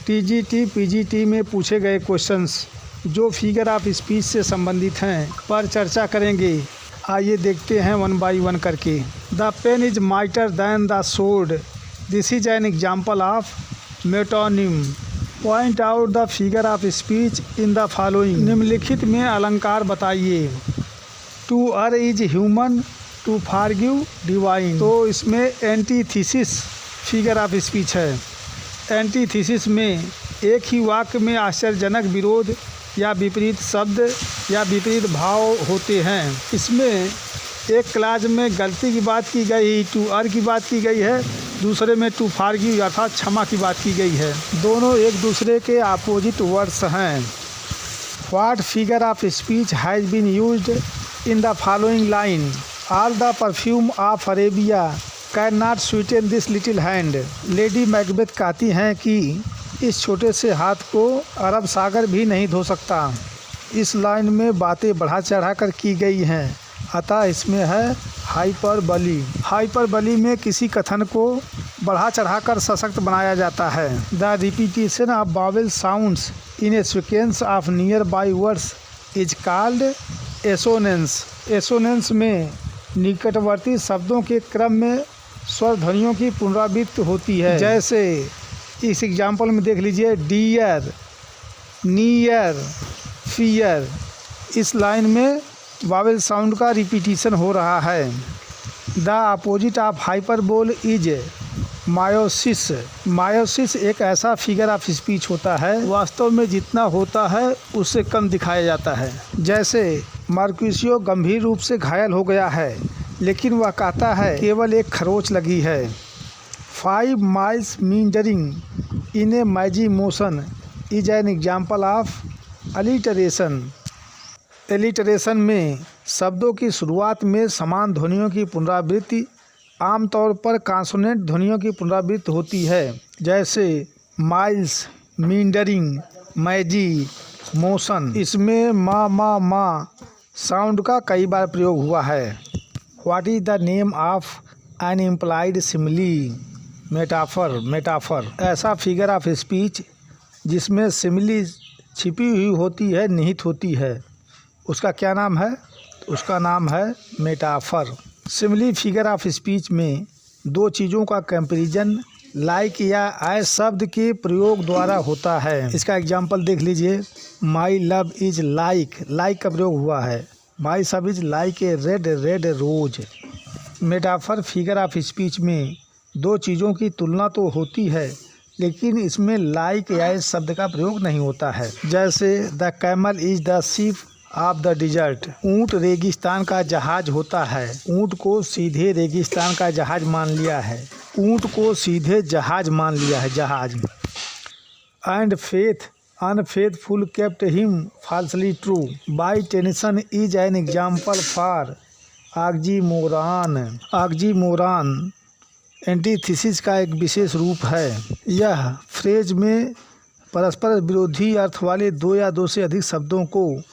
TGT PGT में पूछे गए क्वेश्चंस जो फिगर ऑफ स्पीच से संबंधित हैं पर चर्चा करेंगे। आइए देखते हैं वन बाय वन करके। The pen is mightier than the sword, this is an example of metonym. Point out the figure of speech in the following, निम्नलिखित में अलंकार बताइए। To err is human, to forgive divine. तो इसमें antithesis figure of speech है। Antithesis में एक ही वाक्य में आश्चर्यजनक विरोध या विपरीत शब्द या विपरीत भाव होते हैं। इसमें एक क्लाज में गलती की बात की गई, टू अर की बात की गई है, दूसरे में टू फॉरगिव अर्थात क्षमा की बात की गई है। दोनों एक दूसरे के अपोजिट वर्ड्स हैं। What figure of speech has been used in the following line, all the perfume of Arabia can not sweeten this little hand. Lady Macbeth कहती हैं कि इस छोटे से हाथ को अरब सागर भी नहीं धो सकता। इस लाइन में बातें बढ़ा चढ़ा कर की गई हैं, अतः इसमें है हाइपरबली। हाइपरबली में किसी कथन को बढ़ा चढ़ा कर सशक्त बनाया जाता है। The repetition of Wavell sounds in A sequence of nearby words is called assonance. Assonance में निकटवर्ती शब्दों के क्रम में स्वर ध्वनियों की पुनरावृत्ति होती है। जैसे इस एग्जाम्पल में देख लीजिए, डियर, नियर, फियर। इस लाइन में वावेल साउंड का रिपीटिशन हो रहा है। The opposite of hyperbole is meiosis. Meiosis एक ऐसा फिगर ऑफ स्पीच होता है वास्तव में जितना होता है उससे कम दिखाया जाता है। जैसे मर्क्यूसियो गंभीर रूप से घायल हो गया है लेकिन वह कहता है केवल एक खरोंच लगी है। 5 miles meandering in a mazy motion is an example of alliteration। Alliteration में शब्दों की शुरुआत में समान ध्वनियों की पुनरावृत्ति, आमतौर पर कॉन्सोनेंट ध्वनियों की पुनरावृत्ति होती है। जैसे माइल्स, मींडरिंग, मैजी, मोशन। इसमें मा साउंड का कई बार प्रयोग हुआ है। What is the name of an implied simile, metaphor. ऐसा फिगर ऑफ स्पीच जिसमें सिमिली छिपी हुई होती है, निहित होती है, उसका क्या नाम है? उसका नाम है metaphor. Simile figure of speech में दो चीज़ों का कंपैरिजन लाइक या एज शब्द के प्रयोग द्वारा होता है। इसका एग्जाम्पल देख लीजिए, माई लव इज लाइक का प्रयोग हुआ है। My sub is like a red rose. Metaphor figure of speech में दो चीज़ों की तुलना तो होती है लेकिन इसमें लाइक या इस शब्द का प्रयोग नहीं होता है। जैसे the camel is the ship of the dessert. ऊँट रेगिस्तान का जहाज होता है। ऊँट को सीधे रेगिस्तान का जहाज मान लिया है। ऊँट को सीधे जहाज मान लिया है, जहाज। And faith unfaithful kept him falsely true. By tension is an example for oxymoron antithesis का एक विशेष रूप है। यह फ्रेज में परस्पर विरोधी अर्थ वाले दो या दो से अधिक शब्दों को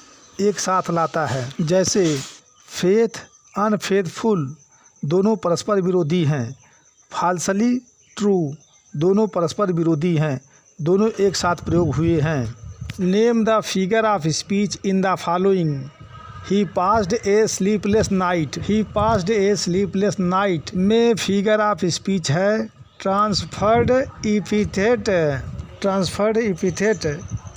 एक साथ लाता है। जैसे फेथ, अनफेथफुल दोनों परस्पर विरोधी हैं। फॉल्सली ट्रू दोनों परस्पर विरोधी हैं, दोनों एक साथ प्रयोग हुए हैं। Name the figure of speech in the following. He passed A sleepless night में फिगर ऑफ स्पीच है ट्रांसफर्ड इपिथेट।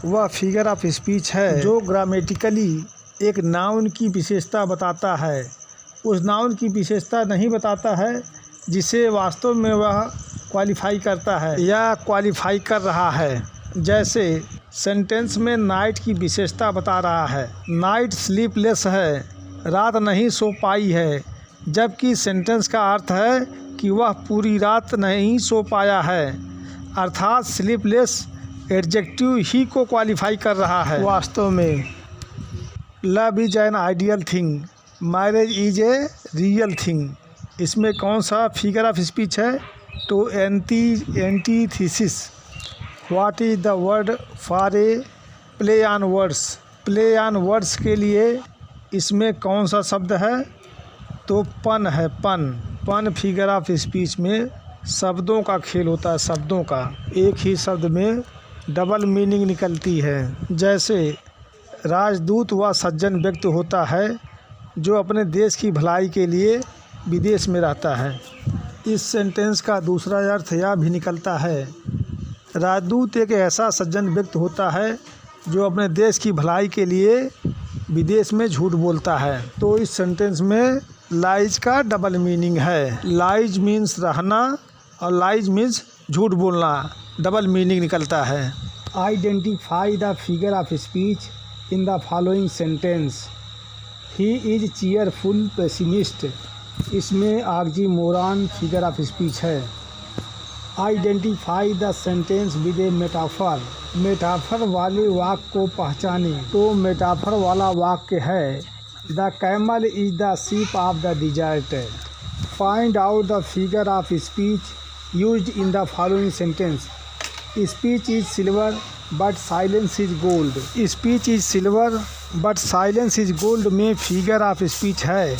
वह फिगर ऑफ स्पीच है जो ग्रामेटिकली एक नाउन की विशेषता बताता है, उस नाउन की विशेषता नहीं बताता है जिसे वास्तव में वह क्वालिफाई करता है या क्वालिफाई कर रहा है। जैसे सेंटेंस में नाइट की विशेषता बता रहा है, नाइट स्लीपलेस है, रात नहीं सो पाई है, जबकि सेंटेंस का अर्थ है कि वह पूरी रात नहीं सो पाया है, अर्थात स्लीपलेस एडजेक्टिव ही को क्वालिफाई कर रहा है। वास्तव में love is an ideal thing, marriage is a real thing. इसमें कौन सा फिगर ऑफ स्पीच है? तो antithesis. What is the word for a play on words. Play on words के लिए इसमें कौन सा शब्द है? तो पन है, पन फिगर ऑफ स्पीच में शब्दों का खेल होता है। शब्दों का एक ही शब्द में डबल मीनिंग निकलती है। जैसे राजदूत वह सज्जन व्यक्ति होता है जो अपने देश की भलाई के लिए विदेश में रहता है। इस सेंटेंस का दूसरा अर्थ यह भी निकलता है, राजदूत एक ऐसा सज्जन व्यक्ति होता है जो अपने देश की भलाई के लिए विदेश में झूठ बोलता है। तो इस सेंटेंस में लाइज का डबल मीनिंग है। लाइज मीन्स रहना और लाइज मीन्स झूठ बोलना, डबल मीनिंग निकलता है। Identify the figure of speech in the following sentence. He is cheerful pessimist, इसमें ऑक्सीमोरॉन फिगर ऑफ स्पीच है। Identify the sentence with A metaphor. Metaphor वाले वाक्य को पहचाने। तो मेटाफर वाला वाक्य है, the camel is the sheep of the dessert. Find out the figure of speech used in the following sentence. Speech is silver but silence is gold. Speech is silver but silence is gold में figure of speech है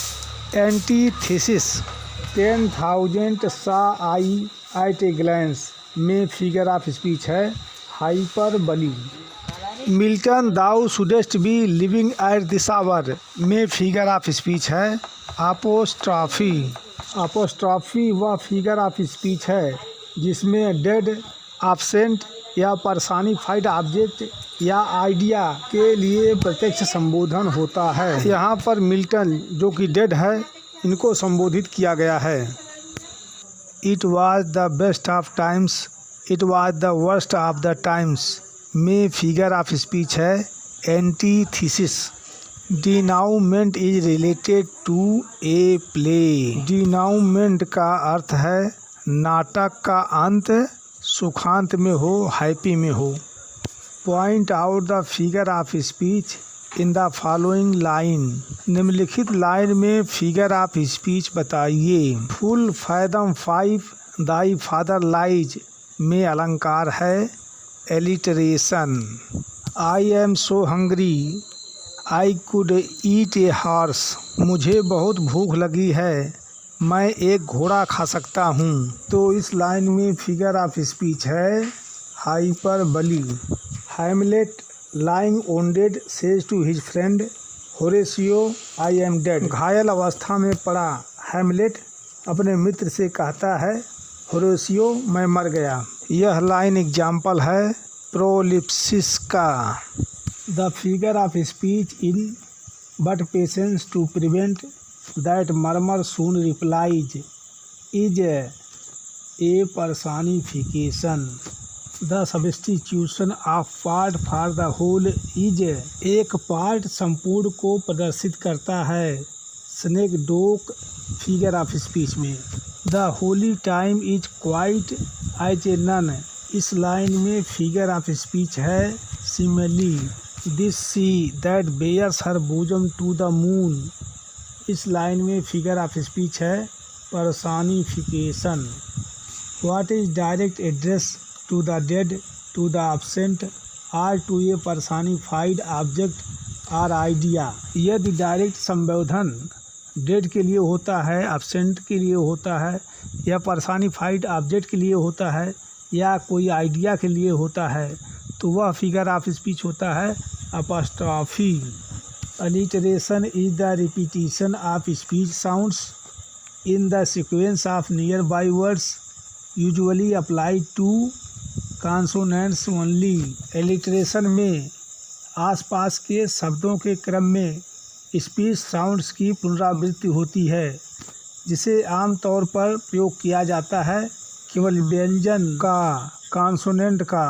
antithesis. 10,000 saw I at a glance में figure of speech है hyperbole. Milton thou shouldst be living at this hour में figure of speech है apostrophe. Apostrophe वह figure of speech है जिसमें dead, absent या personified object या आइडिया के लिए प्रत्यक्ष संबोधन होता है। यहाँ पर मिल्टन जो कि डेड है, इनको संबोधित किया गया है। It was the best of times, it was the worst of the times में फिगर ऑफ स्पीच है antithesis. Denouement is related to a play. Denouement का अर्थ है नाटक का अंत, सुखांत में हो, हैप्पी में हो। Point out the figure of speech in the following line. निम्नलिखित लाइन में फिगर ऑफ स्पीच बताइए। फुल फैदम 5 दाई फादर लाइज में अलंकार है alliteration. I am so hungry I could eat a horse. मुझे बहुत भूख लगी है, मैं एक घोड़ा खा सकता हूँ। तो इस लाइन में फिगर ऑफ स्पीच है hyperbole. Hamlet lying wounded says to his friend Horatio I am dead. घायल अवस्था में पड़ा हैमलेट अपने मित्र से कहता है होरेशियो मैं मर गया। यह लाइन एग्जाम्पल है प्रोलिप्सिस का। The figure of speech in but patience to prevent that murmur soon replies is a personification. The substitution of part for the whole is. एक पार्ट संपूर्ण को प्रदर्शित करता है synecdoche figure of speech में। The holy time is quiet as a nun. इस line में figure of speech है simile. This sea that bares her bosom to the moon. इस लाइन में फिगर ऑफ स्पीच है personification. What is direct address to the dead, to the absent और to a personified object और idea. यदि direct संबोधन dead के लिए होता है, एब्सेंट के लिए होता है, या पर्सनिफाइड ऑब्जेक्ट के लिए होता है, या कोई आइडिया के लिए होता है, तो वह फिगर ऑफ स्पीच होता है apostrophe. Alliteration is the repetition of speech sounds in the sequence of nearby words usually applied to consonants only. Alliteration में आसपास के शब्दों के क्रम में स्पीच साउंड्स की पुनरावृत्ति होती है, जिसे आमतौर पर प्रयोग किया जाता है केवल व्यंजन का, कॉन्सोनेंट का।